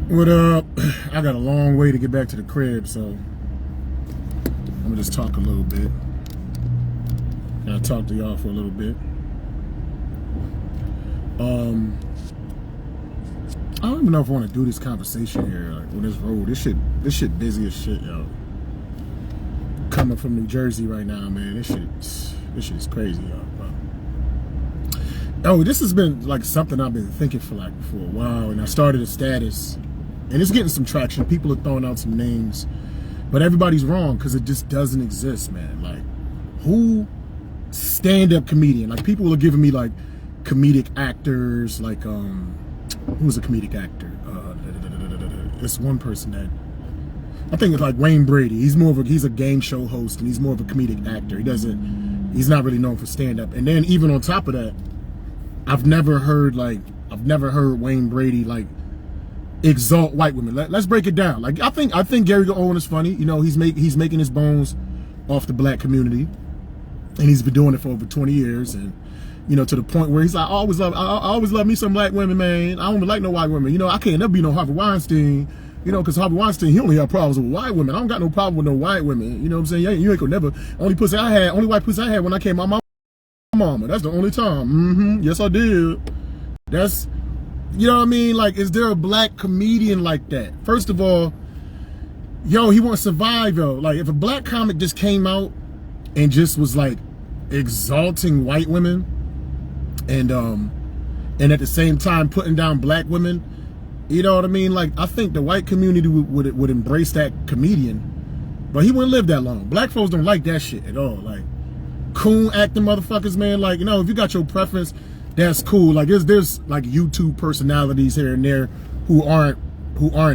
What up? I got a long way to get back to the crib, so I'm gonna just talk a little bit. I'll talk to y'all for a little bit. I don't even know if I want to do this conversation here on this road. This shit busy as shit, yo. Coming from New Jersey right now, man. This shit is crazy, yo. Oh, this has been like something I've been thinking for a while, and I started a status, and it's getting some traction. People are throwing out some names, but everybody's wrong because it just doesn't exist, man. Like, who stand-up comedian? Like, people are giving me like comedic actors, like who's a comedic actor? It's one person that I think it's like Wayne Brady. He's a game show host, and he's more of a comedic actor. He's not really known for stand-up. And then even on top of that, I've never heard Wayne Brady like exalt white women. Let's break it down. Like, I think Gary Owen is funny. You know, he's making his bones off the black community, and he's been doing it for over 20 years. And you know, to the point where he's like, I always love me some black women, man. I don't even like no white women. You know, I can't never be no Harvey Weinstein. You know, because Harvey Weinstein, he only had problems with white women. I don't got no problem with no white women. You know what I'm saying? You ain't gonna never. Only white pussy I had when I came out my mama. That's the only time. Yes, I did. That's, you know what I mean? Like, is there a black comedian like that? First of all, yo, he won't survive, yo. Like, if a black comic just came out and just was like exalting white women and at the same time putting down black women, you know what I mean? Like, I think the white community would embrace that comedian, but he wouldn't live that long. Black folks don't like that shit at all. Like, coon acting motherfuckers, man. Like, you know, if you got your preference, that's cool. Like, there's like YouTube personalities here and there who aren't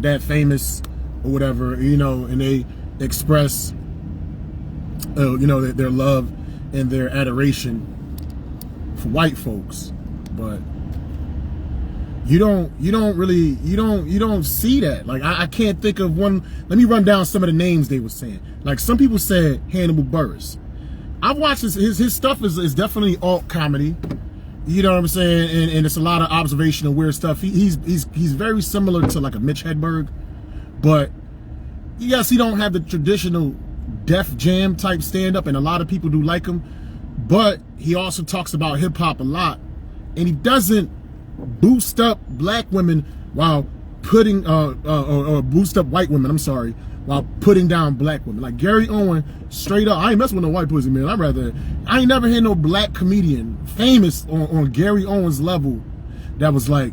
that famous or whatever, you know, and they express you know, their love and their adoration for white folks. But you don't see that. Like, I can't think of one. Let me run down some of the names they were saying. Like, some people said Hannibal Buress. I've watched his stuff is definitely alt comedy. You know what I'm saying? And it's a lot of observational weird stuff. He's very similar to like a Mitch Hedberg, but yes, he don't have the traditional Def Jam type stand up, and a lot of people do like him. But he also talks about hip hop a lot, and he doesn't boost up black women while putting or boost up white women. I'm sorry, while putting down black women. Like Gary Owen, straight up, I ain't messing with no white pussy, man. I ain't never heard no black comedian famous on Gary Owen's level that was like,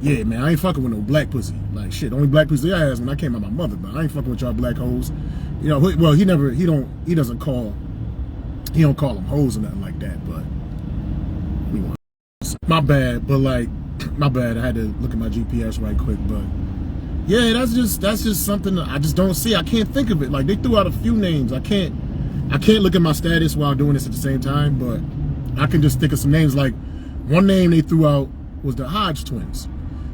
yeah, man, I ain't fucking with no black pussy. Like, shit, only black pussy I had when I came out my mother, but I ain't fucking with y'all black hoes. You know, well, he don't call them hoes or nothing like that, but my bad. But like, my bad, I had to look at my GPS right quick. But yeah, that's just something that I just don't see. I can't think of it. Like, they threw out a few names. I can't look at my status while doing this at the same time, but I can just think of some names. Like, one name they threw out was the Hodge twins.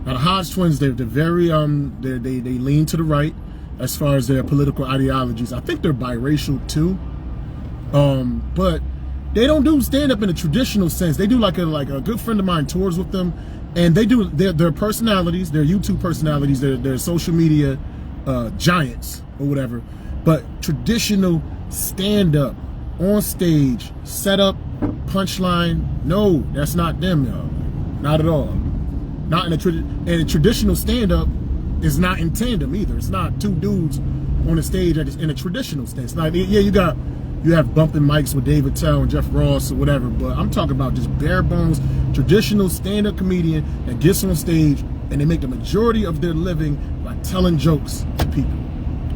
Now, the Hodge twins, they're very they lean to the right as far as their political ideologies. I think they're biracial too, but they don't do stand up in a traditional sense. They do like a good friend of mine tours with them, and they do their personalities, their YouTube personalities, their social media giants or whatever. But traditional stand up on stage, setup, punchline, no, that's not them, y'all. Not at all. Not in a traditional stand up is not in tandem either. It's not two dudes on a stage in a traditional stance. Like, yeah, you have bumping mics with David Tell and Jeff Ross or whatever, but I'm talking about just bare bones traditional stand-up comedian that gets on stage and they make the majority of their living by telling jokes to people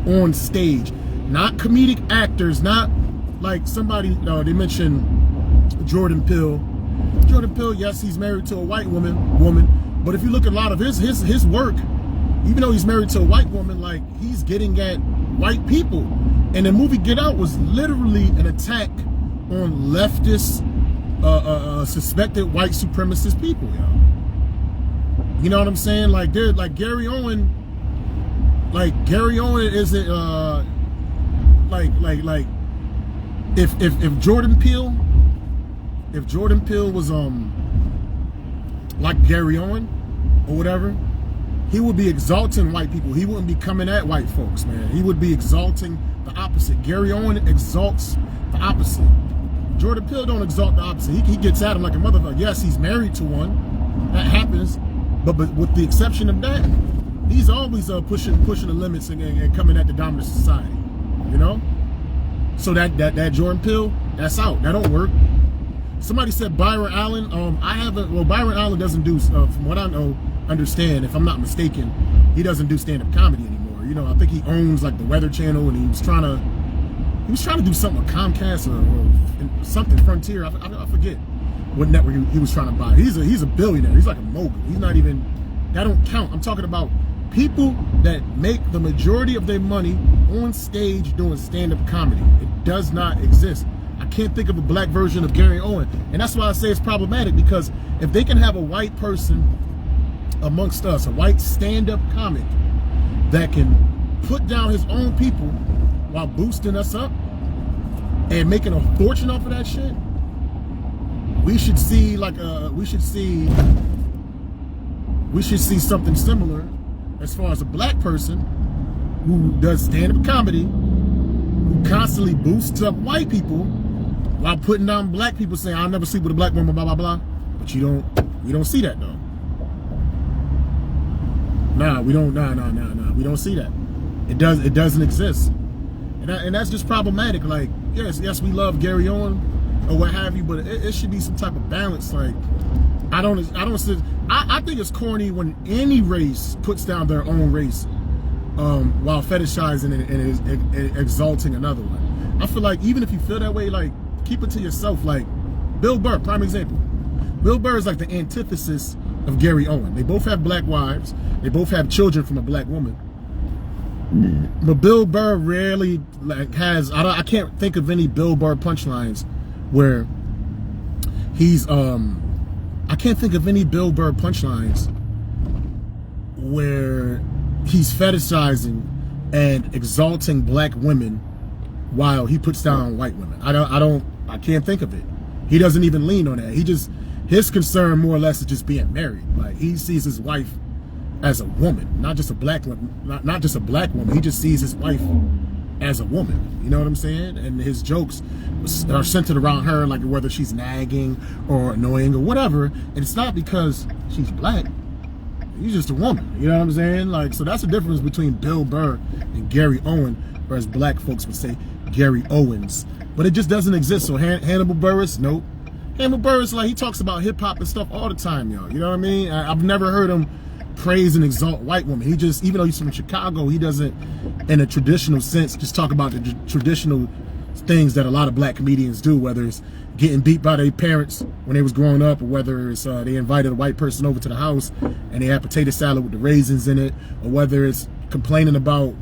on stage. Not comedic actors, not like somebody, they mentioned Jordan Peele. Jordan Peele, yes, he's married to a white woman, but if you look at a lot of his work, even though he's married to a white woman, like, he's getting at white people. And the movie Get Out was literally an attack on leftist, suspected white supremacist people, yo. You know what I'm saying? Like, they're like Gary Owen isn't like if Jordan Peele was like Gary Owen or whatever, he would be exalting white people. He wouldn't be coming at white folks, man. He would be exalting the opposite. Gary Owen exalts the opposite. Jordan Peele don't exalt the opposite. He gets at him like a motherfucker. Yes, he's married to one. That happens. But with the exception of that, he's always pushing the limits and coming at the dominant society. You know? So that Jordan Peele, that's out. That don't work. Somebody said Byron Allen. Byron Allen doesn't do, from what I know, understand, if I'm not mistaken, he doesn't do stand-up comedy anymore. You know, I think he owns like the Weather Channel, and he was trying to do something with Comcast or something Frontier. I forget what network he was trying to buy. He's a billionaire. He's like a mogul. He's not even, that don't count. I'm talking about people that make the majority of their money on stage doing stand-up comedy. It does not exist. I can't think of a black version of Gary Owen. And that's why I say it's problematic, because if they can have a white person amongst us, a white stand-up comic that can put down his own people while boosting us up and making a fortune off of that shit, we should see something similar as far as a black person who does stand-up comedy, who constantly boosts up white people while putting down black people, saying, I'll never sleep with a black woman, blah, blah, blah. But you don't see that though. We don't see that. It doesn't exist. And that's just problematic. Like, yes, we love Gary Owen or what have you, but it should be some type of balance. Like, I think it's corny when any race puts down their own race while fetishizing and exalting another one. I feel like even if you feel that way, like, keep it to yourself. Like Bill Burr, prime example. Bill Burr is like the antithesis of Gary Owen. They both have black wives. They both have children from a black woman. But Bill Burr rarely has. I can't think of any Bill Burr punchlines where he's. I can't think of any Bill Burr punchlines where he's fetishizing and exalting black women while he puts down white women. I can't think of it. He doesn't even lean on that. His concern more or less is just being married. Like, he sees his wife as a woman, not just a black woman, not just a black woman. He just sees his wife as a woman. You know what I'm saying? And his jokes are centered around her, like whether she's nagging or annoying or whatever. And it's not because she's black. She's just a woman. You know what I'm saying? Like, so that's the difference between Bill Burr and Gary Owen, whereas black folks would say Gary Owens. But it just doesn't exist. So Hannibal Buress, nope. Hannibal Buress, like, he talks about hip hop and stuff all the time, y'all. You know what I mean? I've never heard him praise and exalt white women. He just, even though he's from Chicago, he doesn't, in a traditional sense, just talk about the traditional things that a lot of black comedians do, whether it's getting beat by their parents when they was growing up, or whether it's they invited a white person over to the house and they had potato salad with the raisins in it, or whether it's complaining about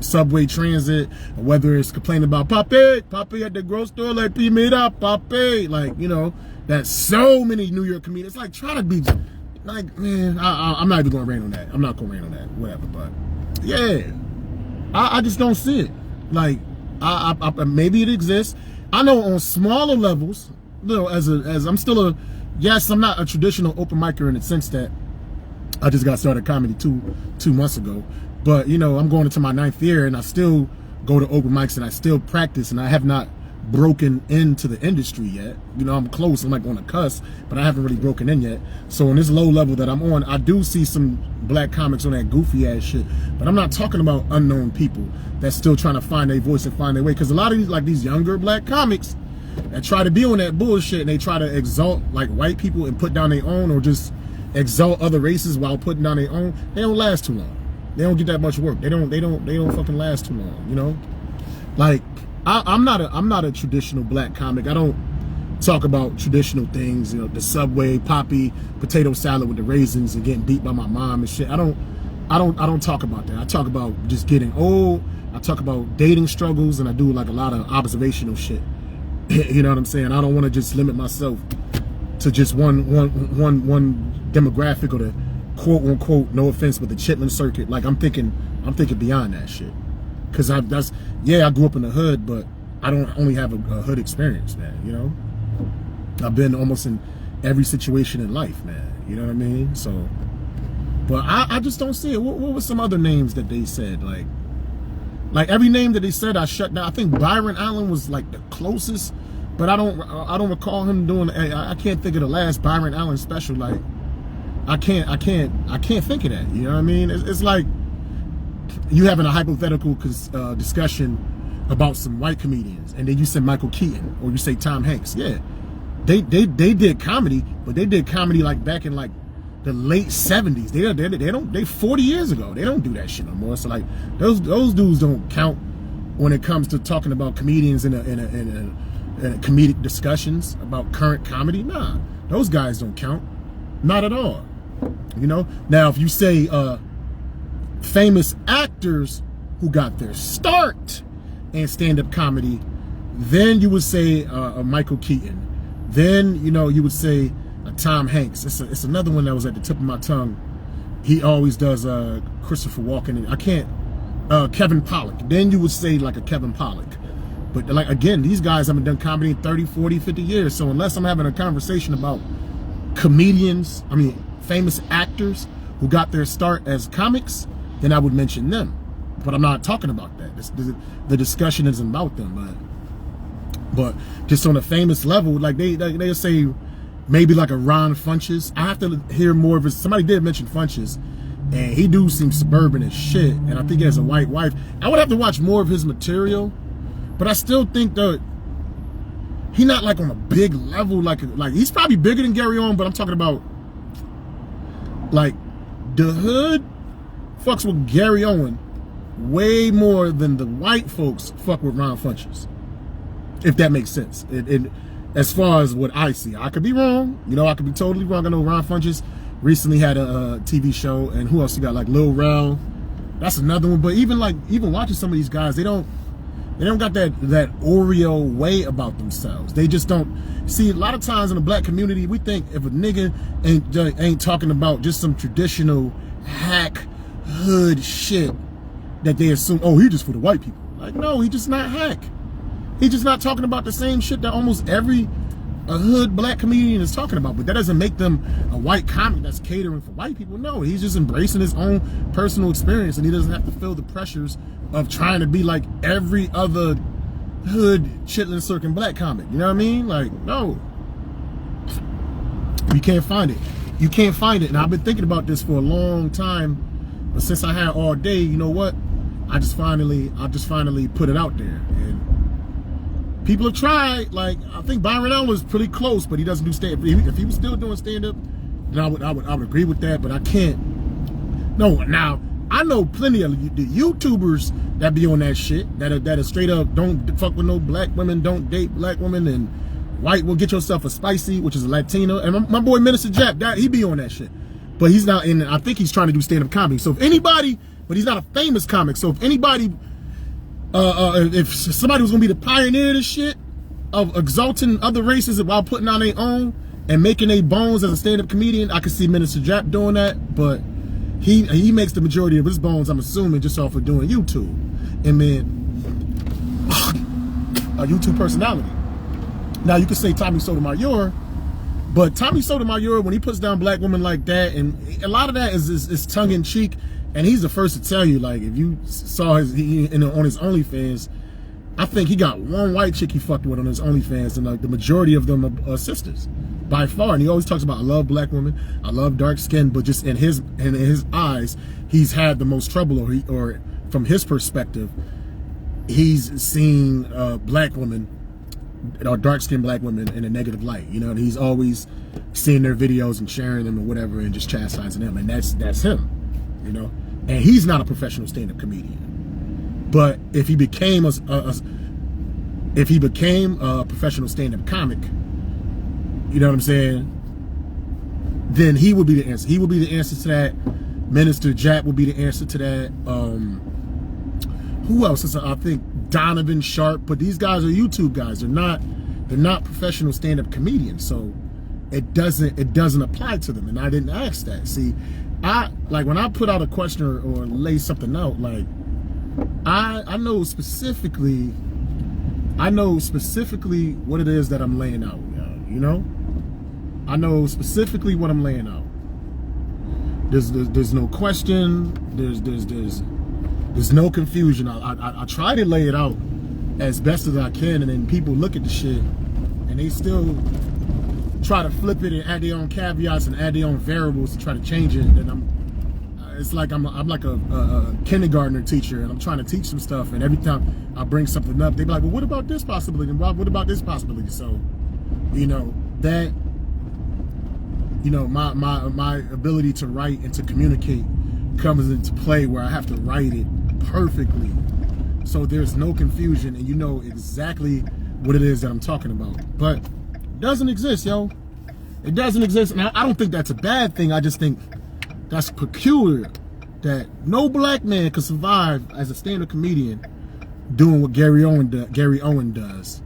subway transit, or whether it's complaining about Papi at the grocery store, like, P made up, Papi. Like, you know, that's so many New York comedians. Like, trying to be, like, man, I'm not even going to rain on that. I'm not going to rain on that, whatever. But, yeah, I just don't see it. Like, maybe it exists. I know on smaller levels, you know, as I'm still yes, I'm not a traditional open micer in the sense that I just got started comedy two months ago. But, you know, I'm going into my 9th year and I still go to open mics and I still practice, and I have not broken into the industry yet. You know, I'm close. I'm not going to cuss, but I haven't really broken in yet. So on this low level that I'm on, I do see some black comics on that goofy ass shit. But I'm not talking about unknown people that's still trying to find their voice and find their way. Because a lot of these, like these younger black comics that try to be on that bullshit, and they try to exalt like white people and put down their own, or just exalt other races while putting down their own, they don't last too long. They don't get that much work. They don't fucking last too long, you know? Like, I'm not a traditional black comic. I don't talk about traditional things, you know, the Subway, Papi, potato salad with the raisins, and getting beat by my mom and shit. I don't talk about that. I talk about just getting old. I talk about dating struggles, and I do like a lot of observational shit. You know what I'm saying? I don't want to just limit myself to just one demographic, or the quote unquote, no offense, but the Chitlin circuit. Like, I'm thinking beyond that shit. Cause I grew up in the hood, but I don't only have a hood experience, man. You know, I've been almost in every situation in life, man. You know what I mean? So But I just don't see it. What were some other names that they said? Like every name that they said, I shut down. I think Byron Allen was like the closest, but I don't recall him doing. I can't think of the last Byron Allen special. Like I can't think of that. You know what I mean? It's like you having a hypothetical discussion about some white comedians, and then you say Michael Keaton or you say Tom Hanks. Yeah, they did comedy, but they did comedy like back in like the late 70s. They 40 years ago. They don't do that shit no more. So like those dudes don't count when it comes to talking about comedians in a comedic discussions about current comedy. Nah, those guys don't count. Not at all. You know? Now if you say famous actors who got their start in stand-up comedy, then you would say Michael Keaton. Then, you know, you would say Tom Hanks. It's another one that was at the tip of my tongue. He always does Christopher Walken. I can't. Kevin Pollak. Then you would say like a Kevin Pollak. But like again, these guys haven't done comedy in 30, 40, 50 years. So unless I'm having a conversation about comedians, famous actors who got their start as comics, then I would mention them. But I'm not talking about that. The discussion isn't about them. But just on a famous level, like they'll say maybe like a Ron Funches. I have to hear more of his. Somebody did mention Funches, and he do seem suburban as shit. And I think he has a white wife. I would have to watch more of his material, but I still think that he not like on a big level. Like he's probably bigger than Gary Owen, but I'm talking about like the hood fucks with Gary Owen way more than the white folks fuck with Ron Funches. If that makes sense. As far as what I see, I could be wrong. You know, I could be totally wrong. I know Ron Funches recently had a TV show, and who else you got? Like Lil Rel. That's another one. But even watching some of these guys, they don't got that Oreo way about themselves. They just don't. See, a lot of times in the black community, we think if a nigga ain't talking about just some traditional hack hood shit, that they assume, oh, he just for the white people. Like, no, he just not hack. He's just not talking about the same shit that almost every hood black comedian is talking about. But that doesn't make them a white comic that's catering for white people. No, he's just embracing his own personal experience, and he doesn't have to feel the pressures of trying to be like every other hood chitlin circling black comic. You know what I mean? Like, no. You can't find it. You can't find it. And I've been thinking about this for a long time, but since I had all day, you know what? I just finally put it out there. And people have tried. Like, I think Byron Allen was pretty close, but he doesn't do stand-up. If he was still doing stand-up, then I would agree with that. But I can't. No, now I know plenty of the YouTubers that be on that shit. That are straight up don't fuck with no black women, don't date black women, and white will get yourself a spicy, which is a Latino. And my boy Minister Jap, he be on that shit. But he's not in. I think he's trying to do stand-up comedy. So if anybody, but he's not a famous comic. So if anybody. If somebody was gonna be the pioneer of this shit, of exalting other races while putting on their own and making their bones as a stand-up comedian, I could see Minister Jap doing that. But he makes the majority of his bones, I'm assuming, just off of doing YouTube. And then a YouTube personality. Now you could say Tommy Sotomayor, but Tommy Sotomayor, when he puts down black women like that, and a lot of that is tongue in cheek. And he's the first to tell you, like, if you saw on his OnlyFans, I think he got one white chick he fucked with on his OnlyFans, and like the majority of them are sisters, by far. And he always talks about, I love black women, I love dark skin, but just in his eyes, he's had the most trouble, or from his perspective, he's seen black women, or dark skinned black women, in a negative light. You know, and he's always seeing their videos and sharing them or whatever, and just chastising them, and that's him. You know, and he's not a professional stand-up comedian. But if he became a professional stand-up comic, you know what I'm saying? Then he would be the answer. He would be the answer to that. Minister Jap would be the answer to that. Who else? I think Donovan Sharp. But these guys are YouTube guys. They're not professional stand-up comedians. So it doesn't apply to them. And I didn't ask that. See. When I put out a question or lay something out, like I know specifically what it is that I'm laying out. You know, I know specifically what I'm laying out. There's no question. There's no confusion. I try to lay it out as best as I can, and then people look at the shit and they still try to flip it and add their own caveats and add their own variables to try to change it. And it's like I'm like a kindergartner teacher, and I'm trying to teach them stuff, and every time I bring something up, they be like, well, what about this possibility? And what about this possibility? So, you know, that, you know, my ability to write and to communicate comes into play where I have to write it perfectly so there's no confusion and you know exactly what it is that I'm talking about. But it doesn't exist, yo. It doesn't exist. And I don't think that's a bad thing. I just think that's peculiar that no black man could survive as a stand-up comedian doing what Gary Owen does.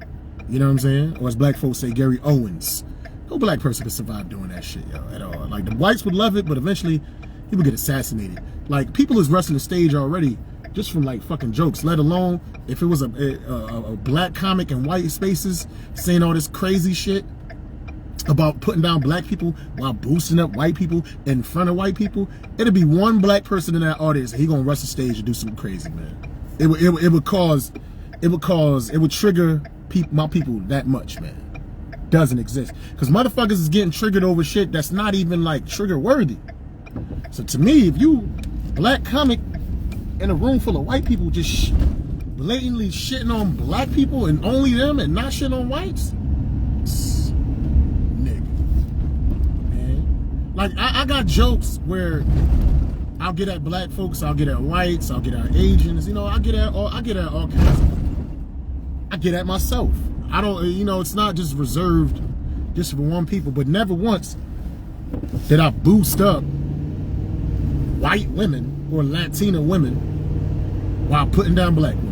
You know what I'm saying? Or as black folks say, Gary Owens. No black person could survive doing that shit, yo, at all. Like, the whites would love it, but eventually he would get assassinated. Like, people is rushing the stage already just from like fucking jokes, let alone if it was a black comic in white spaces saying all this crazy shit about putting down black people while boosting up white people in front of white people. It'll be one black person in that audience and he gonna rush the stage and do something crazy, man. It would trigger my people that much, man. Doesn't exist, because motherfuckers is getting triggered over shit that's not even like trigger worthy. So to me, if you black comic in a room full of white people just blatantly shitting on black people and only them and not shitting on whites, nigga, man. Like, I got jokes where I'll get at black folks, I'll get at whites, I'll get at Asians, you know, I get at all kinds of, I get at myself. I don't, you know, it's not just reserved just for one people, but never once did I boost up white women or Latina women while putting down black women.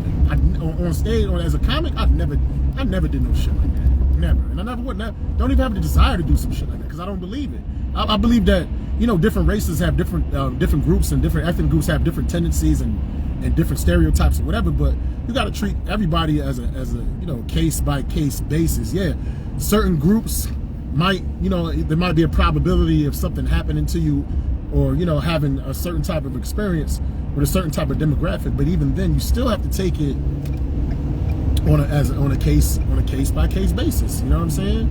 On stage or as a comic, I never did no shit like that. Never. And I never would. Don't even have the desire to do some shit like that, because I don't believe it. I believe that, you know, different races have different groups, and different ethnic groups have different tendencies and different stereotypes or whatever, but you got to treat everybody as a you know, case by case basis. Yeah, certain groups might, you know, there might be a probability of something happening to you, or, you know, having a certain type of experience with a certain type of demographic, but even then you still have to take it on a case by case basis. You know what I'm saying?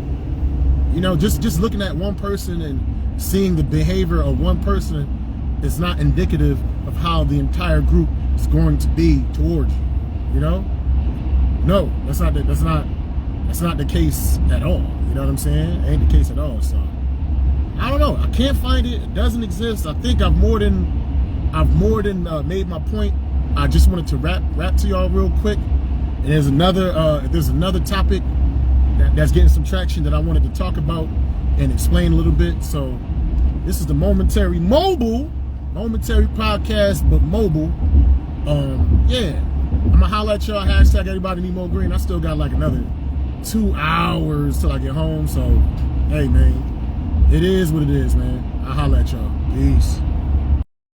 You know, just looking at one person and seeing the behavior of one person is not indicative of how the entire group is going to be towards you. You know? No, that's not the case at all. You know what I'm saying? It ain't the case at all. So I don't know. I can't find it. It doesn't exist. I think I've more than made my point. I just wanted to rap to y'all real quick. And there's another topic that's getting some traction that I wanted to talk about and explain a little bit. So this is the momentary podcast, but mobile. Yeah, I'm gonna holler at y'all. Hashtag everybody need more green. I still got like another 2 hours till I get home. So hey, man, it is what it is, man. I'll holler at y'all. Peace.